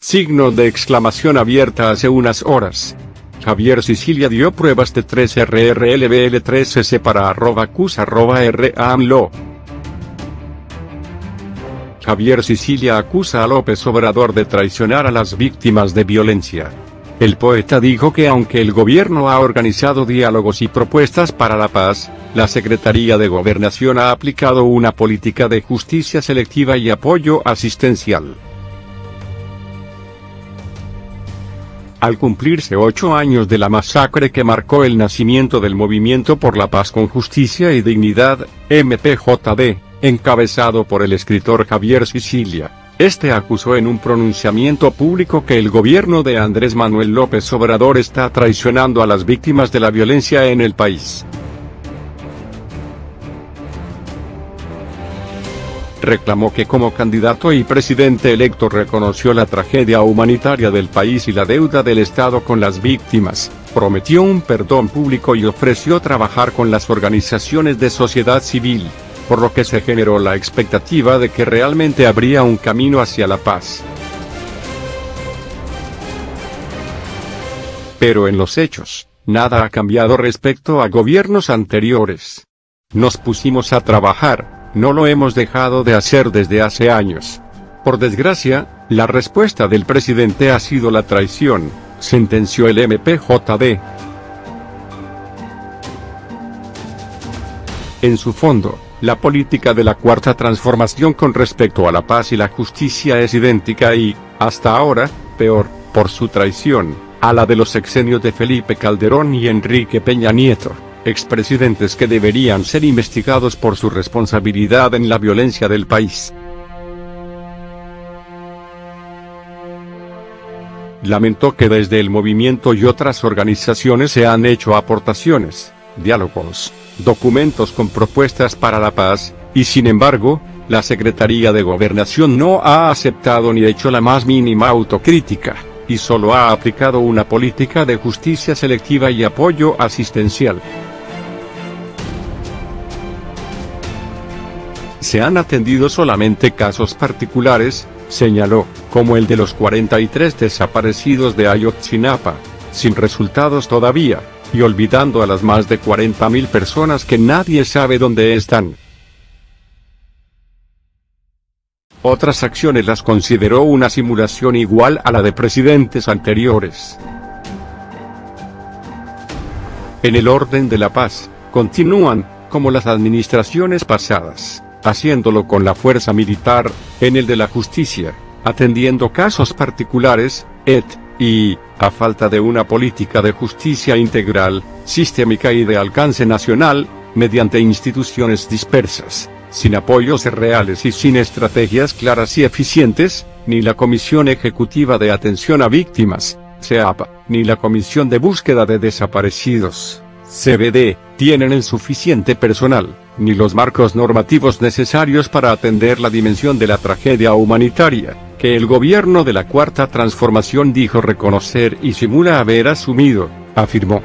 Signo de exclamación abierta hace unas horas. Javier Sicilia dio pruebas de 3RRLBL3S para @acus@RAMLO. Javier Sicilia acusa a López Obrador de traicionar a las víctimas de violencia. El poeta dijo que aunque el gobierno ha organizado diálogos y propuestas para la paz, la Secretaría de Gobernación ha aplicado una política de justicia selectiva y apoyo asistencial. Al cumplirse 8 años de la masacre que marcó el nacimiento del Movimiento por la Paz con Justicia y Dignidad, MPJD, encabezado por el escritor Javier Sicilia, este acusó en un pronunciamiento público que el gobierno de Andrés Manuel López Obrador está traicionando a las víctimas de la violencia en el país. Reclamó que como candidato y presidente electo reconoció la tragedia humanitaria del país y la deuda del Estado con las víctimas, prometió un perdón público y ofreció trabajar con las organizaciones de sociedad civil, por lo que se generó la expectativa de que realmente habría un camino hacia la paz. Pero en los hechos, nada ha cambiado respecto a gobiernos anteriores. Nos pusimos a trabajar. No lo hemos dejado de hacer desde hace años. Por desgracia, la respuesta del presidente ha sido la traición, sentenció el MPJD. En su fondo, la política de la Cuarta Transformación con respecto a la paz y la justicia es idéntica y, hasta ahora, peor, por su traición, a la de los sexenios de Felipe Calderón y Enrique Peña Nieto, expresidentes que deberían ser investigados por su responsabilidad en la violencia del país. Lamentó que desde el movimiento y otras organizaciones se han hecho aportaciones, diálogos, documentos con propuestas para la paz, y sin embargo, la Secretaría de Gobernación no ha aceptado ni hecho la más mínima autocrítica, y solo ha aplicado una política de justicia selectiva y apoyo asistencial. Se han atendido solamente casos particulares, señaló, como el de los 43 desaparecidos de Ayotzinapa, sin resultados todavía, y olvidando a las más de 40.000 personas que nadie sabe dónde están. Otras acciones las consideró una simulación igual a la de presidentes anteriores. En el orden de la paz, continúan, como las administraciones pasadas, haciéndolo con la fuerza militar, en el de la justicia, atendiendo casos particulares, y, a falta de una política de justicia integral, sistémica y de alcance nacional, mediante instituciones dispersas, sin apoyos reales y sin estrategias claras y eficientes, ni la Comisión Ejecutiva de Atención a Víctimas, CEAPA, ni la Comisión de Búsqueda de Desaparecidos, CBD, tienen el suficiente personal, ni los marcos normativos necesarios para atender la dimensión de la tragedia humanitaria, que el gobierno de la Cuarta Transformación dijo reconocer y simula haber asumido, afirmó.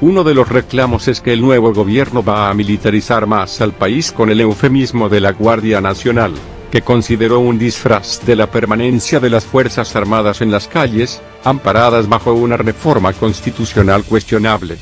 Uno de los reclamos es que el nuevo gobierno va a militarizar más al país con el eufemismo de la Guardia Nacional, que consideró un disfraz de la permanencia de las Fuerzas Armadas en las calles, amparadas bajo una reforma constitucional cuestionable.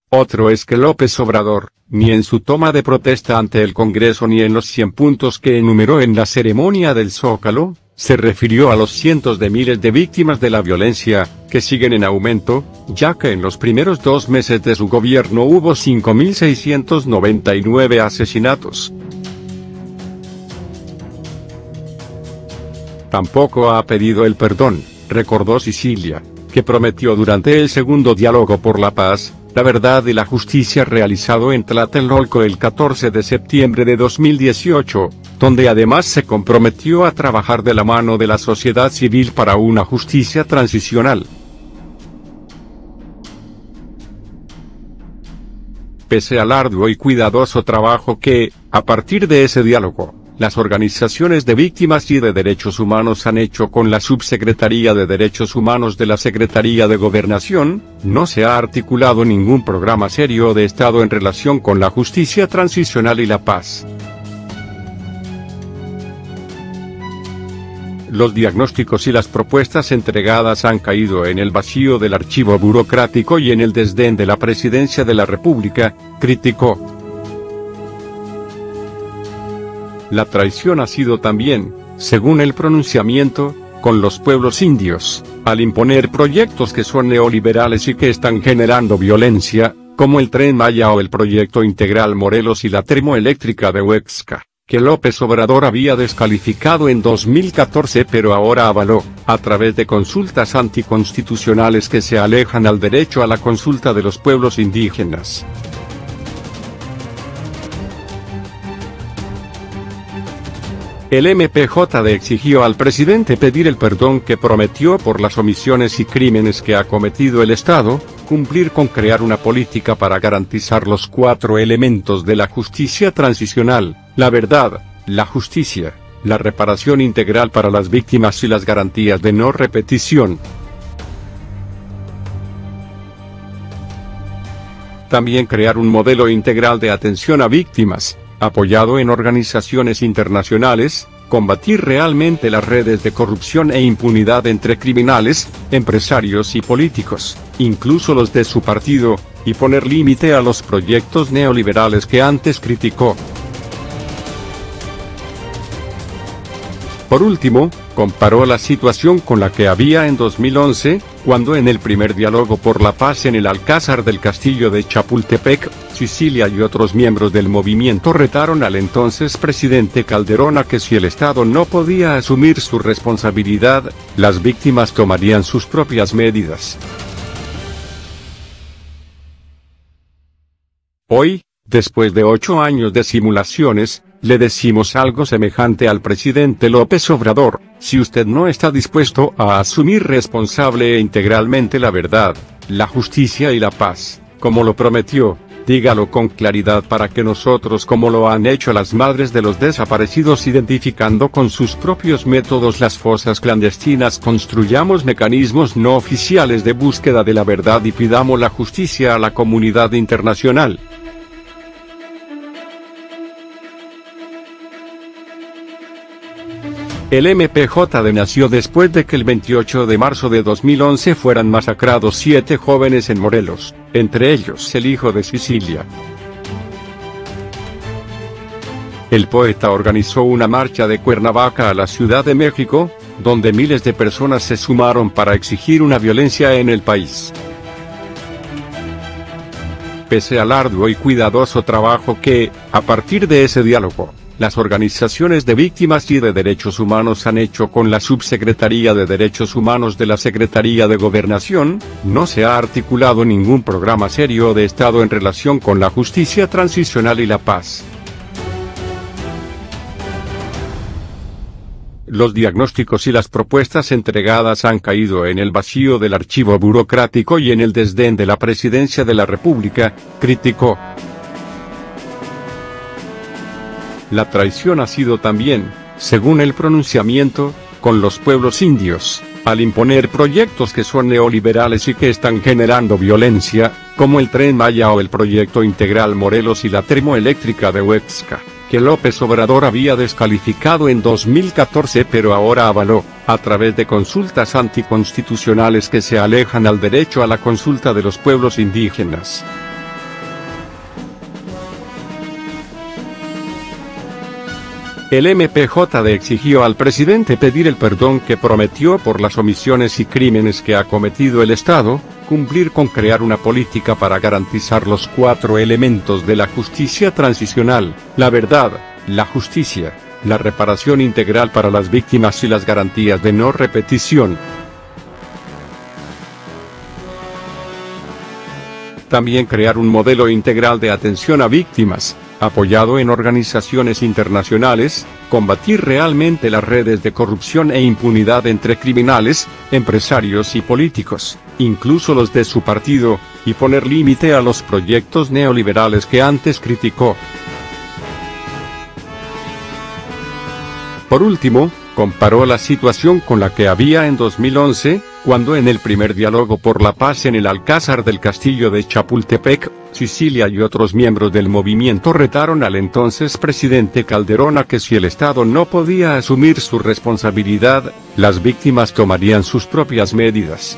Otro es que López Obrador, ni en su toma de protesta ante el Congreso ni en los 100 puntos que enumeró en la ceremonia del Zócalo, se refirió a los cientos de miles de víctimas de la violencia, que siguen en aumento, ya que en los primeros 2 meses de su gobierno hubo 5.699 asesinatos. Tampoco ha pedido el perdón, recordó Sicilia, que prometió durante el segundo diálogo por la paz, la verdad y la justicia realizado en Tlatelolco el 14 de septiembre de 2018, donde además se comprometió a trabajar de la mano de la sociedad civil para una justicia transicional. Pese al arduo y cuidadoso trabajo que, a partir de ese diálogo, las organizaciones de víctimas y de derechos humanos han hecho con la Subsecretaría de Derechos Humanos de la Secretaría de Gobernación, no se ha articulado ningún programa serio de Estado en relación con la justicia transicional y la paz. Los diagnósticos y las propuestas entregadas han caído en el vacío del archivo burocrático y en el desdén de la Presidencia de la República, criticó. La traición ha sido también, según el pronunciamiento, con los pueblos indios, al imponer proyectos que son neoliberales y que están generando violencia, como el Tren Maya o el Proyecto Integral Morelos y la termoeléctrica de Huexca, que López Obrador había descalificado en 2014 pero ahora avaló, a través de consultas anticonstitucionales que se alejan al derecho a la consulta de los pueblos indígenas. El MPJ exigió al presidente pedir el perdón que prometió por las omisiones y crímenes que ha cometido el Estado, cumplir con crear una política para garantizar los 4 elementos de la justicia transicional: la verdad, la justicia, la reparación integral para las víctimas y las garantías de no repetición. También crear un modelo integral de atención a víctimas, apoyado en organizaciones internacionales, combatir realmente las redes de corrupción e impunidad entre criminales, empresarios y políticos, incluso los de su partido, y poner límite a los proyectos neoliberales que antes criticó. Por último, comparó la situación con la que había en 2011, cuando en el primer diálogo por la paz en el Alcázar del Castillo de Chapultepec, Sicilia y otros miembros del movimiento retaron al entonces presidente Calderón a que si el Estado no podía asumir su responsabilidad, las víctimas tomarían sus propias medidas. Hoy, después de 8 años de simulaciones, le decimos algo semejante al presidente López Obrador: si usted no está dispuesto a asumir responsable e integralmente la verdad, la justicia y la paz, como lo prometió, dígalo con claridad para que nosotros, como lo han hecho las madres de los desaparecidos identificando con sus propios métodos las fosas clandestinas, construyamos mecanismos no oficiales de búsqueda de la verdad y pidamos la justicia a la comunidad internacional. El MPJ nació después de que el 28 de marzo de 2011 fueran masacrados 7 jóvenes en Morelos, entre ellos el hijo de Sicilia. El poeta organizó una marcha de Cuernavaca a la Ciudad de México, donde miles de personas se sumaron para exigir una violencia en el país. Pese al arduo y cuidadoso trabajo que, a partir de ese diálogo, las organizaciones de víctimas y de derechos humanos han hecho con la Subsecretaría de Derechos Humanos de la Secretaría de Gobernación, no se ha articulado ningún programa serio de Estado en relación con la justicia transicional y la paz. Los diagnósticos y las propuestas entregadas han caído en el vacío del archivo burocrático y en el desdén de la Presidencia de la República, criticó. La traición ha sido también, según el pronunciamiento, con los pueblos indios, al imponer proyectos que son neoliberales y que están generando violencia, como el Tren Maya o el Proyecto Integral Morelos y la termoeléctrica de Huexca, que López Obrador había descalificado en 2014 pero ahora avaló, a través de consultas anticonstitucionales que se alejan al derecho a la consulta de los pueblos indígenas. El MPJ exigió al presidente pedir el perdón que prometió por las omisiones y crímenes que ha cometido el Estado, cumplir con crear una política para garantizar los 4 elementos de la justicia transicional: la verdad, la justicia, la reparación integral para las víctimas y las garantías de no repetición. También crear un modelo integral de atención a víctimas, apoyado en organizaciones internacionales, combatir realmente las redes de corrupción e impunidad entre criminales, empresarios y políticos, incluso los de su partido, y poner límite a los proyectos neoliberales que antes criticó. Por último, comparó la situación con la que había en 2011, cuando en el primer diálogo por la paz en el Alcázar del Castillo de Chapultepec, Sicilia y otros miembros del movimiento retaron al entonces presidente Calderón a que si el Estado no podía asumir su responsabilidad, las víctimas tomarían sus propias medidas.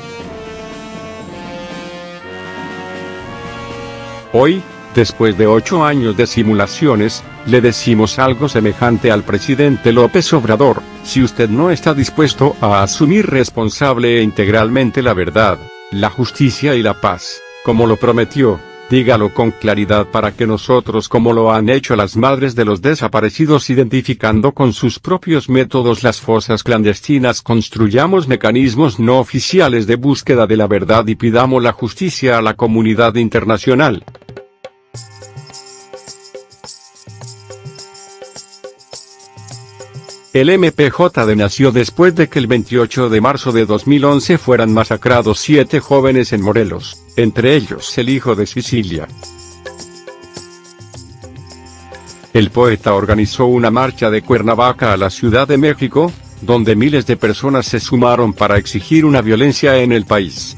Hoy, después de 8 años de simulaciones, le decimos algo semejante al presidente López Obrador: si usted no está dispuesto a asumir responsable e integralmente la verdad, la justicia y la paz, como lo prometió, dígalo con claridad para que nosotros, como lo han hecho las madres de los desaparecidos identificando con sus propios métodos las fosas clandestinas, construyamos mecanismos no oficiales de búsqueda de la verdad y pidamos la justicia a la comunidad internacional. El MPJD nació después de que el 28 de marzo de 2011 fueran masacrados 7 jóvenes en Morelos, entre ellos el hijo de Sicilia. El poeta organizó una marcha de Cuernavaca a la Ciudad de México, donde miles de personas se sumaron para exigir una violencia en el país.